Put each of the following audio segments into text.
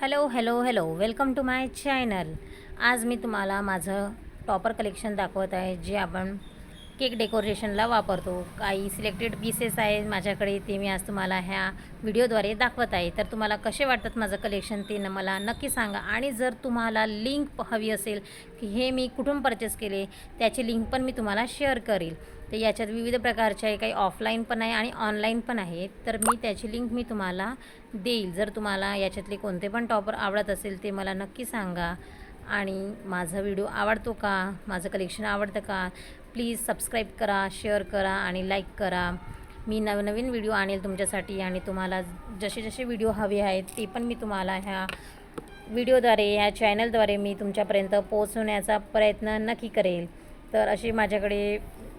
Hello hello hello welcome to my channel. आज मी तुम्हाला माझं टॉपर कलेक्शन दाखवत आहे, जे आपण केक डेकोरेशनला वापरतो. काही सिलेक्टेड पीसेस आहेत माझ्याकडे, ते मी आज तुम्हाला ह्या व्हिडिओद्वारे दाखवत आहे. तर तुम्हाला कसे वाटतात माझं कलेक्शन ते मला नक्की सांगा. आणि जर तुम्हाला लिंक हवी असेल की हे मी कुठून परचेस केले, त्याची लिंक पण मी तुम्हाला शेअर करेल. तर याच्यात विविध प्रकारचे काही ऑफलाईन पण आहे आणि ऑनलाईन पण आहे, तर मी त्याची लिंक मी तुम्हाला देईल. जर तुम्हाला याच्यातले कोणते पण टॉपर आवडत असेल ते मला नक्की सांगा. आणि माझा व्हिडिओ आवडतो का, माझं कलेक्शन आवडतं का, प्लीज सबस्क्राईब करा, शेअर करा आणि लाईक करा. मी नवनवीन व्हिडिओ आणेल तुमच्यासाठी, आणि तुम्हाला जसे जसे व्हिडिओ हवे आहेत ते पण मी तुम्हाला ह्या व्हिडिओद्वारे, ह्या चॅनलद्वारे मी तुमच्यापर्यंत पोहोचवण्याचा प्रयत्न नक्की करेल. तर असे माझ्याकडे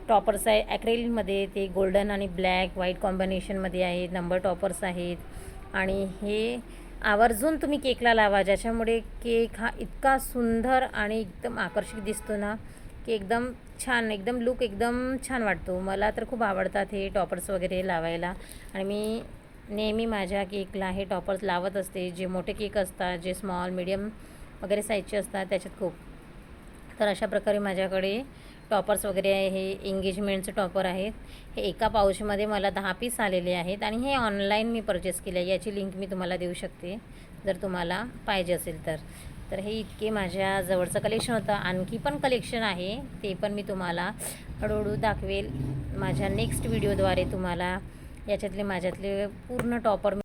टॉपर्स आहे ॲक्रेलिकमध्ये, ते गोल्डन आणि ब्लॅक व्हाईट कॉम्बिनेशनमध्ये आहेत. नंबर टॉपर्स आहेत, आणि हे आवर्जून तुम्ही केकला लावा, ज्याच्यामुळे केक हा इतका सुंदर आणि एकदम आकर्षक दिसतो ना, की एकदम छान, एकदम लुक एकदम छान वाटतो. मला तर खूप आवडतात हे टॉपर्स वगैरे लावायला, आणि मी नेहमी माझ्या केकला हे टॉपर्स लावत असते. जे मोठे केक असतात, जे स्मॉल मीडियम वगैरे साईजचे असतात, त्याच्यात खूप. तर अशा प्रकारे माझ्याकडे टॉपर्स वगैरे आहे. हे एंगेजमेंटचे टॉपर आहेत. हे एका पाऊचमध्ये मला 10 पीस आलेले आहेत, आणि हे ऑनलाईन मी परचेस केले आहे. याची लिंक मी तुम्हाला देऊ शकते जर तुम्हाला पाहिजे असेल तर. तर हे इतके माझ्या जवळचं कलेक्शन होतं. आणखी पण कलेक्शन आहे, ते पण मी तुम्हाला हळूहळू दाखवेल माझ्या नेक्स्ट व्हिडिओद्वारे. तुम्हाला याच्यातले माझ्यातले पूर्ण टॉपर